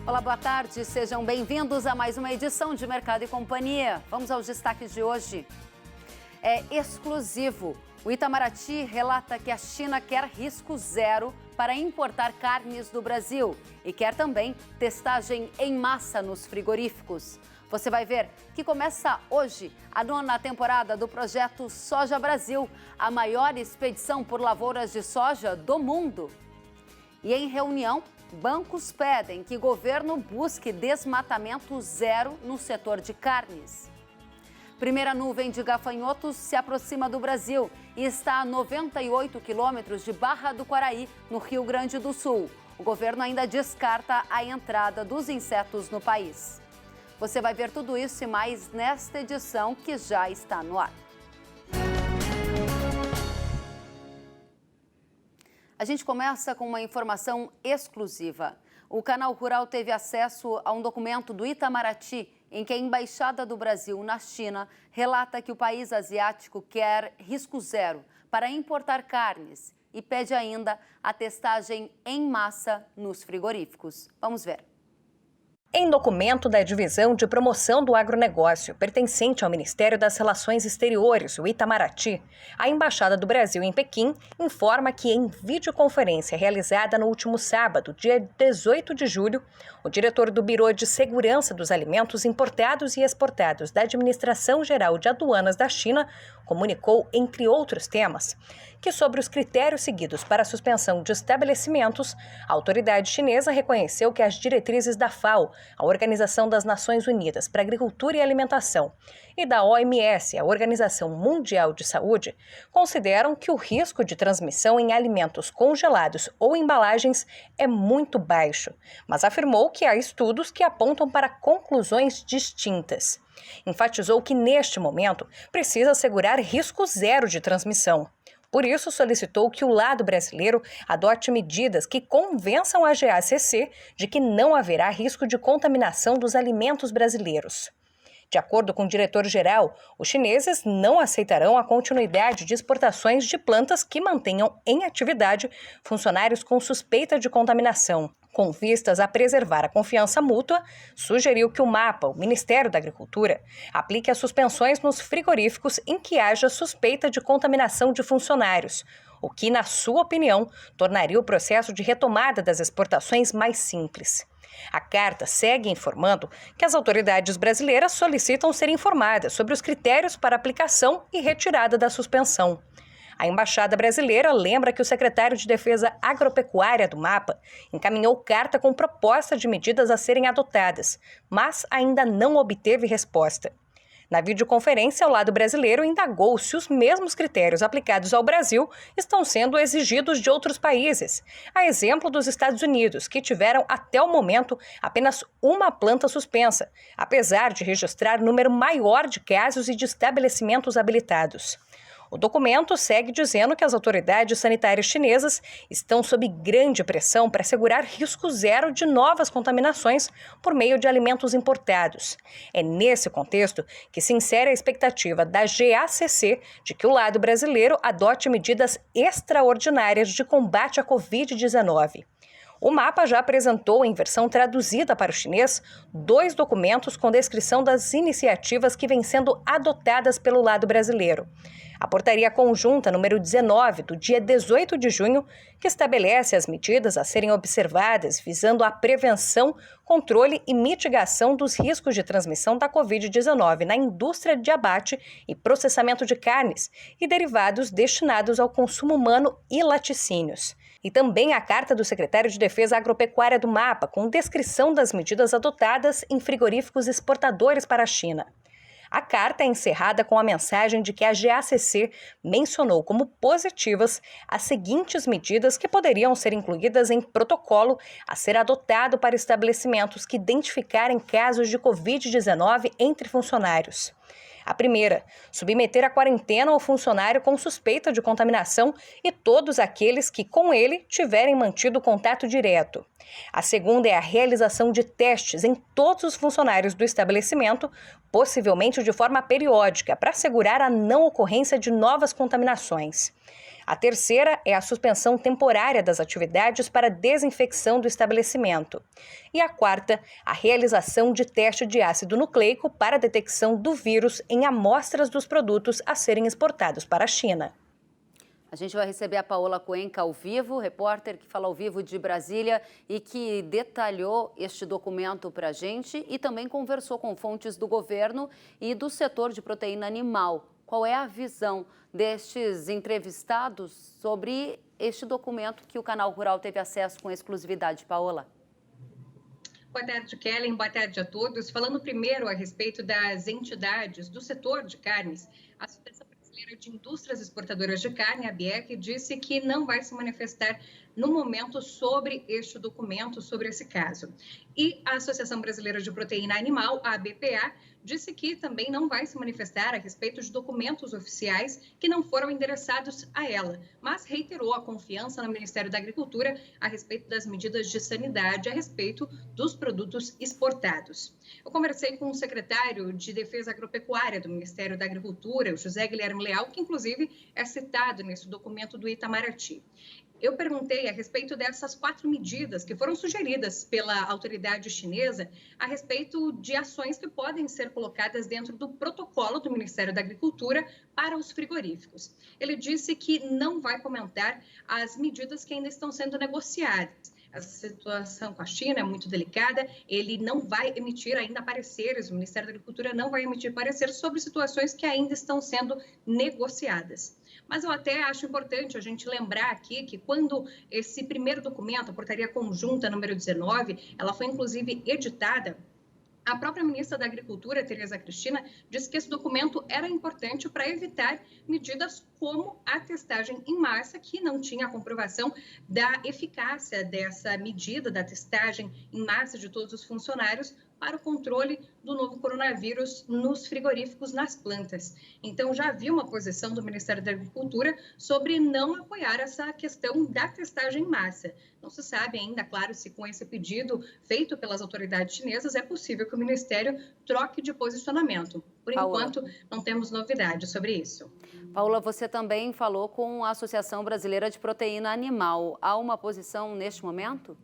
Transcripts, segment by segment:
Olá, boa tarde. Sejam bem-vindos a mais uma edição de Mercado e Companhia. Vamos aos destaques de hoje. É exclusivo. O Itamaraty relata que a China quer risco zero para importar carnes do Brasil e quer também testagem em massa nos frigoríficos. Você vai ver que começa hoje a 9ª temporada do projeto Soja Brasil, a maior expedição por lavouras de soja do mundo. E em reunião, bancos pedem que o governo busque desmatamento zero no setor de carnes. Primeira nuvem de gafanhotos se aproxima do Brasil e está a 98 quilômetros de Barra do Quaraí, no Rio Grande do Sul. O governo ainda descarta a entrada dos insetos no país. Você vai ver tudo isso e mais nesta edição que já está no ar. A gente começa com uma informação exclusiva. O Canal Rural teve acesso a um documento do Itamaraty em que a Embaixada do Brasil na China relata que o país asiático quer risco zero para importar carnes e pede ainda a testagem em massa nos frigoríficos. Vamos ver. Em documento da Divisão de Promoção do Agronegócio, pertencente ao Ministério das Relações Exteriores, o Itamaraty, a Embaixada do Brasil em Pequim informa que, em videoconferência realizada no último sábado, dia 18 de julho, o diretor do Biro de Segurança dos Alimentos Importados e Exportados da Administração Geral de Aduanas da China comunicou, entre outros temas, que sobre os critérios seguidos para a suspensão de estabelecimentos, a autoridade chinesa reconheceu que as diretrizes da FAO, a Organização das Nações Unidas para a Agricultura e Alimentação, e da OMS, a Organização Mundial de Saúde, consideram que o risco de transmissão em alimentos congelados ou embalagens é muito baixo, mas afirmou que há estudos que apontam para conclusões distintas. Enfatizou que, neste momento, precisa assegurar risco zero de transmissão. Por isso, solicitou que o lado brasileiro adote medidas que convençam a GACC de que não haverá risco de contaminação dos alimentos brasileiros. De acordo com o diretor-geral, os chineses não aceitarão a continuidade de exportações de plantas que mantenham em atividade funcionários com suspeita de contaminação. Com vistas a preservar a confiança mútua, sugeriu que o MAPA, o Ministério da Agricultura, aplique as suspensões nos frigoríficos em que haja suspeita de contaminação de funcionários, o que, na sua opinião, tornaria o processo de retomada das exportações mais simples. A carta segue informando que as autoridades brasileiras solicitam ser informadas sobre os critérios para aplicação e retirada da suspensão. A Embaixada Brasileira lembra que o secretário de Defesa Agropecuária do MAPA encaminhou carta com proposta de medidas a serem adotadas, mas ainda não obteve resposta. Na videoconferência, o lado brasileiro indagou se os mesmos critérios aplicados ao Brasil estão sendo exigidos de outros países, a exemplo dos Estados Unidos, que tiveram até o momento apenas uma planta suspensa, apesar de registrar número maior de casos e de estabelecimentos habilitados. O documento segue dizendo que as autoridades sanitárias chinesas estão sob grande pressão para assegurar risco zero de novas contaminações por meio de alimentos importados. É nesse contexto que se insere a expectativa da GACC de que o lado brasileiro adote medidas extraordinárias de combate à Covid-19. O MAPA já apresentou, em versão traduzida para o chinês, 2 documentos com descrição das iniciativas que vêm sendo adotadas pelo lado brasileiro. A Portaria Conjunta número 19, do dia 18 de junho, que estabelece as medidas a serem observadas visando a prevenção, controle e mitigação dos riscos de transmissão da Covid-19 na indústria de abate e processamento de carnes e derivados destinados ao consumo humano e laticínios. E também a carta do secretário de Defesa Agropecuária do MAPA, com descrição das medidas adotadas em frigoríficos exportadores para a China. A carta é encerrada com a mensagem de que a GACC mencionou como positivas as seguintes medidas que poderiam ser incluídas em protocolo a ser adotado para estabelecimentos que identificarem casos de Covid-19 entre funcionários. A primeira, submeter à quarentena o funcionário com suspeita de contaminação e todos aqueles que, com ele, tiverem mantido contato direto. A segunda é a realização de testes em todos os funcionários do estabelecimento, possivelmente de forma periódica, para assegurar a não ocorrência de novas contaminações. A terceira é a suspensão temporária das atividades para desinfecção do estabelecimento. E a quarta, a realização de teste de ácido nucleico para detecção do vírus em amostras dos produtos a serem exportados para a China. A gente vai receber a Paola Cuenca ao vivo, repórter que fala ao vivo de Brasília e que detalhou este documento para a gente e também conversou com fontes do governo e do setor de proteína animal. Qual é a visão destes entrevistados sobre este documento que o Canal Rural teve acesso com exclusividade, Paola? Boa tarde, Kellen. Boa tarde a todos. Falando primeiro a respeito das entidades do setor de carnes, a Associação Brasileira de Indústrias Exportadoras de Carne, a ABEC, disse que não vai se manifestar no momento sobre este documento, sobre esse caso. E a Associação Brasileira de Proteína Animal, a ABPA, disse que também não vai se manifestar a respeito de documentos oficiais que não foram endereçados a ela, mas reiterou a confiança no Ministério da Agricultura a respeito das medidas de sanidade, a respeito dos produtos exportados. Eu conversei com o secretário de Defesa Agropecuária do Ministério da Agricultura, o José Guilherme Leal, que inclusive é citado nesse documento do Itamaraty. Eu perguntei a respeito dessas 4 medidas que foram sugeridas pela autoridade chinesa a respeito de ações que podem ser colocadas dentro do protocolo do Ministério da Agricultura para os frigoríficos. Ele disse que não vai comentar as medidas que ainda estão sendo negociadas. A situação com a China é muito delicada, ele não vai emitir ainda pareceres, o Ministério da Agricultura não vai emitir pareceres sobre situações que ainda estão sendo negociadas. Mas eu até acho importante a gente lembrar aqui que quando esse primeiro documento, a Portaria Conjunta número 19, ela foi inclusive editada, a própria ministra da Agricultura, Tereza Cristina, disse que esse documento era importante para evitar medidas como a testagem em massa, que não tinha a comprovação da eficácia dessa medida, da testagem em massa de todos os funcionários para o controle do novo coronavírus nos frigoríficos, nas plantas. Então, já havia uma posição do Ministério da Agricultura sobre não apoiar essa questão da testagem em massa. Não se sabe ainda, claro, se com esse pedido feito pelas autoridades chinesas é possível que o Ministério troque de posicionamento. Por enquanto, não temos novidades sobre isso. Paola, você também falou com a Associação Brasileira de Proteína Animal. Há uma posição neste momento?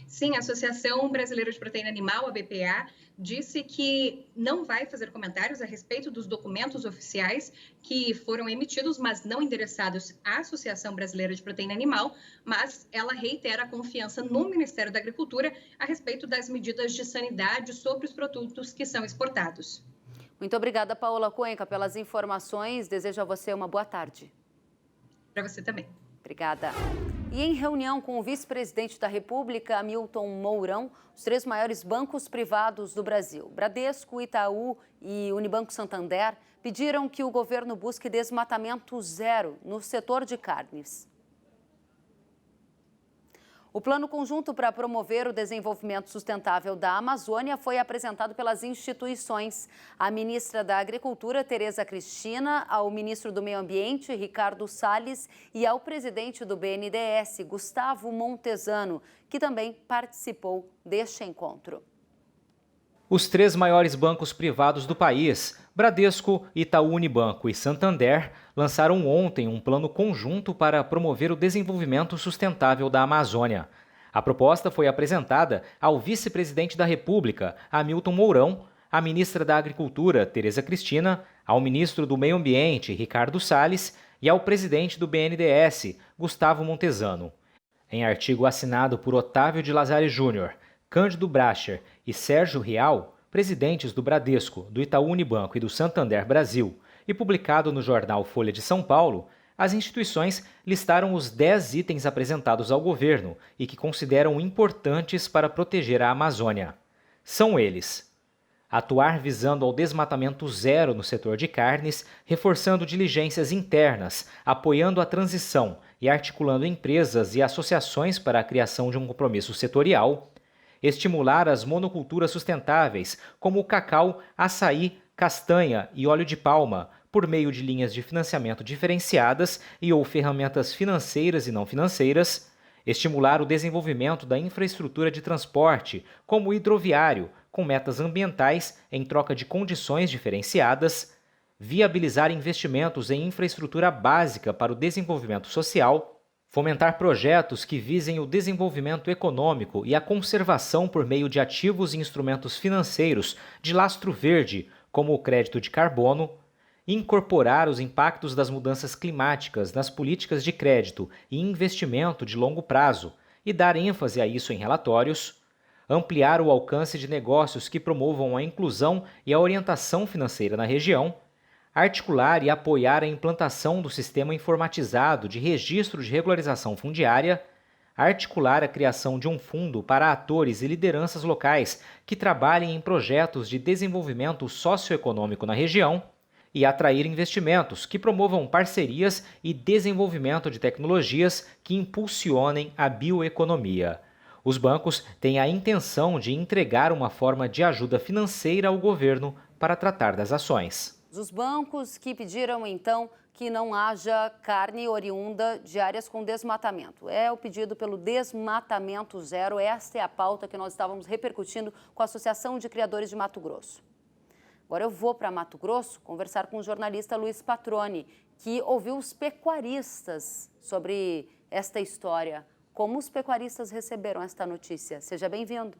Sim, a Associação Brasileira de Proteína Animal, a BPA, disse que não vai fazer comentários a respeito dos documentos oficiais que foram emitidos, mas não endereçados à Associação Brasileira de Proteína Animal, mas ela reitera a confiança no Ministério da Agricultura a respeito das medidas de sanidade sobre os produtos que são exportados. Muito obrigada, Paola Cuenca, pelas informações. Desejo a você uma boa tarde. Para você também. Obrigada. E em reunião com o vice-presidente da República, Hamilton Mourão, os 3 maiores bancos privados do Brasil, Bradesco, Itaú e Unibanco Santander, pediram que o governo busque desmatamento zero no setor de carnes. O Plano Conjunto para promover o desenvolvimento sustentável da Amazônia foi apresentado pelas instituições. A ministra da Agricultura, Tereza Cristina, ao ministro do Meio Ambiente, Ricardo Salles, e ao presidente do BNDES, Gustavo Montezano, que também participou deste encontro. Os 3 maiores bancos privados do país, Bradesco, Itaú Unibanco e Santander, lançaram ontem um plano conjunto para promover o desenvolvimento sustentável da Amazônia. A proposta foi apresentada ao vice-presidente da República, Hamilton Mourão, à ministra da Agricultura, Tereza Cristina, ao ministro do Meio Ambiente, Ricardo Salles, e ao presidente do BNDES, Gustavo Montezano. Em artigo assinado por Otávio de Lazari Júnior, Cândido Bracher e Sérgio Rial, presidentes do Bradesco, do Itaú Unibanco e do Santander Brasil, e publicado no jornal Folha de São Paulo, as instituições listaram os 10 itens apresentados ao governo e que consideram importantes para proteger a Amazônia. São eles: atuar visando ao desmatamento zero no setor de carnes, reforçando diligências internas, apoiando a transição e articulando empresas e associações para a criação de um compromisso setorial; estimular as monoculturas sustentáveis, como o cacau, açaí, castanha e óleo de palma, por meio de linhas de financiamento diferenciadas e ou ferramentas financeiras e não financeiras; estimular o desenvolvimento da infraestrutura de transporte, como o hidroviário, com metas ambientais em troca de condições diferenciadas; viabilizar investimentos em infraestrutura básica para o desenvolvimento social, fomentar projetos que visem o desenvolvimento econômico e a conservação por meio de ativos e instrumentos financeiros de lastro verde, como o crédito de carbono, incorporar os impactos das mudanças climáticas nas políticas de crédito e investimento de longo prazo e dar ênfase a isso em relatórios, ampliar o alcance de negócios que promovam a inclusão e a orientação financeira na região, articular e apoiar a implantação do sistema informatizado de registro de regularização fundiária, articular a criação de um fundo para atores e lideranças locais que trabalhem em projetos de desenvolvimento socioeconômico na região e atrair investimentos que promovam parcerias e desenvolvimento de tecnologias que impulsionem a bioeconomia. Os bancos têm a intenção de entregar uma forma de ajuda financeira ao governo para tratar das ações. Os bancos que pediram, então, que não haja carne oriunda de áreas com desmatamento. É o pedido pelo Desmatamento Zero. Esta é a pauta que nós estávamos repercutindo com a Associação de Criadores de Mato Grosso. Agora eu vou para Mato Grosso conversar com o jornalista Luiz Patroni, que ouviu os pecuaristas sobre esta história. Como os pecuaristas receberam esta notícia? Seja bem-vindo.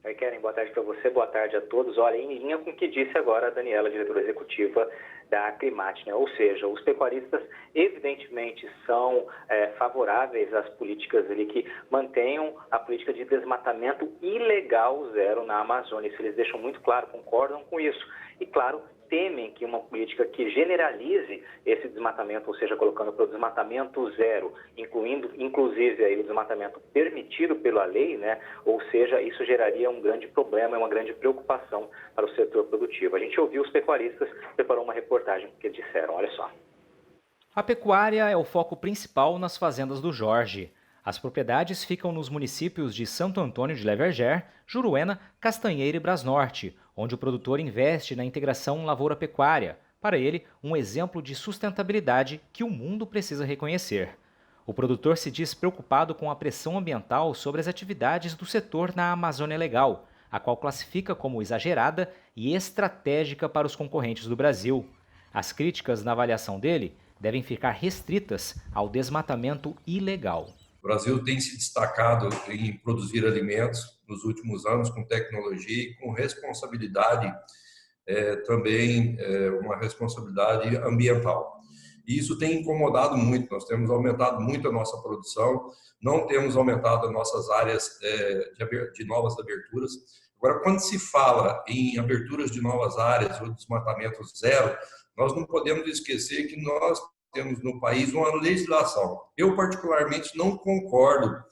Oi, Keren, boa tarde para você, boa tarde a todos. Olha, em linha com o que disse agora a Daniela, diretora executiva da Aclimate, né? Ou seja, os pecuaristas evidentemente são favoráveis às políticas ali que mantenham a política de desmatamento ilegal zero na Amazônia. Isso eles deixam muito claro, concordam com isso. E, claro, temem que uma política que generalize esse desmatamento, ou seja, colocando para o desmatamento zero, inclusive aí o desmatamento permitido pela lei, né? Ou seja, isso geraria um grande problema, uma grande preocupação para o setor produtivo. A gente ouviu os pecuaristas, preparou uma reportagem que eles disseram, olha só. A pecuária é o foco principal nas fazendas do Jorge. As propriedades ficam nos municípios de Santo Antônio de Leverger, Juruena, Castanheira e Brasnorte, onde o produtor investe na integração lavoura-pecuária, para ele um exemplo de sustentabilidade que o mundo precisa reconhecer. O produtor se diz preocupado com a pressão ambiental sobre as atividades do setor na Amazônia Legal, a qual classifica como exagerada e estratégica para os concorrentes do Brasil. As críticas na avaliação dele devem ficar restritas ao desmatamento ilegal. O Brasil tem se destacado em produzir alimentos nos últimos anos com tecnologia e com responsabilidade, também uma responsabilidade ambiental. E isso tem incomodado muito, nós temos aumentado muito a nossa produção, não temos aumentado as nossas áreas de novas aberturas. Agora, quando se fala em aberturas de novas áreas ou desmatamento zero, nós não podemos esquecer que nós temos no país uma legislação. Eu, particularmente, não concordo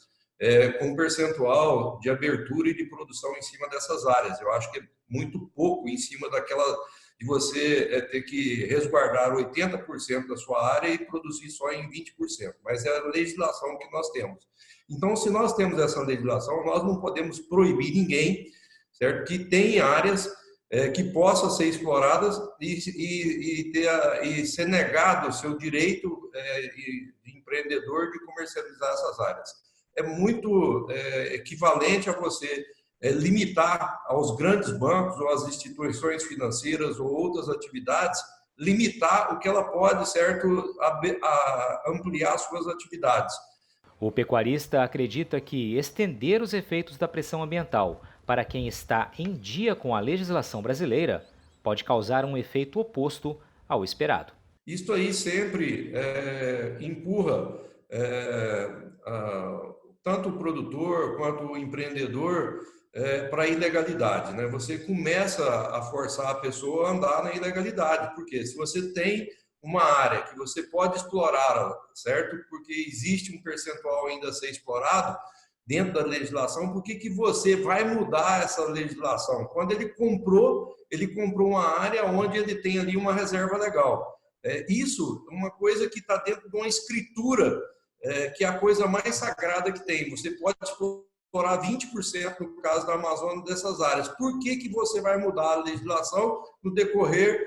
com o percentual de abertura e de produção em cima dessas áreas. Eu acho que é muito pouco em cima daquela de você ter que resguardar 80% da sua área e produzir só em 20%. Mas é a legislação que nós temos. Então, se nós temos essa legislação, nós não podemos proibir ninguém, certo? Que tem áreas que possam ser exploradas e ser negado o seu direito de empreendedor de comercializar essas áreas. É muito equivalente a você limitar aos grandes bancos ou às instituições financeiras ou outras atividades, limitar o que ela pode, certo, ampliar suas atividades. O pecuarista acredita que estender os efeitos da pressão ambiental para quem está em dia com a legislação brasileira pode causar um efeito oposto ao esperado. Isto aí sempre empurra tanto o produtor quanto o empreendedor para a ilegalidade, né? Você começa a forçar a pessoa a andar na ilegalidade, porque se você tem uma área que você pode explorar, certo? Porque existe um percentual ainda a ser explorado dentro da legislação, por que você vai mudar essa legislação? Quando ele comprou uma área onde ele tem ali uma reserva legal. Isso é uma coisa que está dentro de uma escritura, que é a coisa mais sagrada que tem. Você pode explorar 20% no caso da Amazônia dessas áreas. Por que você vai mudar a legislação no decorrer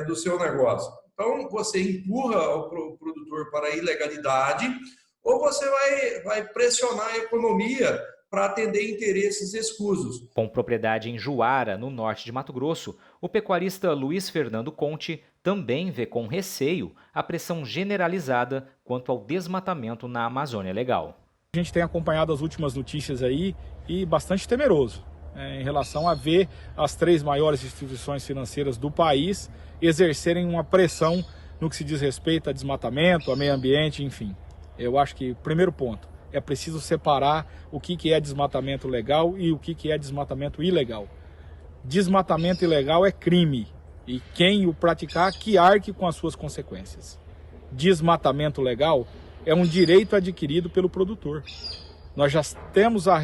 do seu negócio? Então, você empurra o produtor para a ilegalidade ou você vai pressionar a economia para atender interesses escusos. Com propriedade em Juara, no norte de Mato Grosso, o pecuarista Luiz Fernando Conte também vê com receio a pressão generalizada quanto ao desmatamento na Amazônia Legal. A gente tem acompanhado as últimas notícias aí e bastante temeroso em relação a ver as 3 maiores instituições financeiras do país exercerem uma pressão no que se diz respeito a desmatamento, a meio ambiente, enfim. Eu acho que, primeiro ponto, é preciso separar o que é desmatamento legal e o que é desmatamento ilegal. Desmatamento ilegal é crime e quem o praticar que arque com as suas consequências. Desmatamento legal é um direito adquirido pelo produtor. Nós já temos a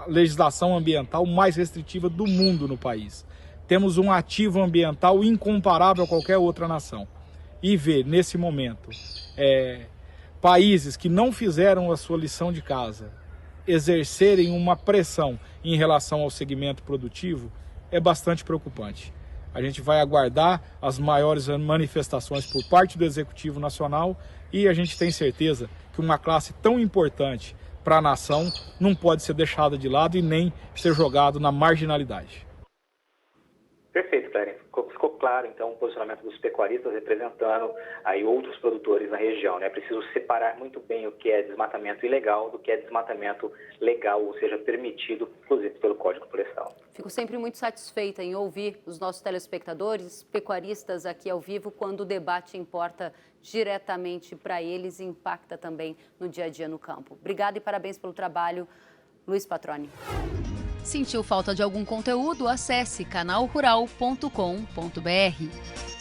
legislação ambiental mais restritiva do mundo no país. Temos um ativo ambiental incomparável a qualquer outra nação. E ver, nesse momento, países que não fizeram a sua lição de casa exercerem uma pressão em relação ao segmento produtivo é bastante preocupante. A gente vai aguardar as maiores manifestações por parte do Executivo Nacional e a gente tem certeza que uma classe tão importante para a nação não pode ser deixada de lado e nem ser jogado na marginalidade. Perfeito, Clarence. Ficou claro, então, o posicionamento dos pecuaristas representando aí outros produtores na região, né? É preciso separar muito bem o que é desmatamento ilegal do que é desmatamento legal, ou seja, permitido, inclusive, pelo Código Florestal. Fico sempre muito satisfeita em ouvir os nossos telespectadores, pecuaristas aqui ao vivo, quando o debate importa diretamente para eles e impacta também no dia a dia no campo. Obrigada e parabéns pelo trabalho, Luiz Patroni. Sentiu falta de algum conteúdo? Acesse canalrural.com.br.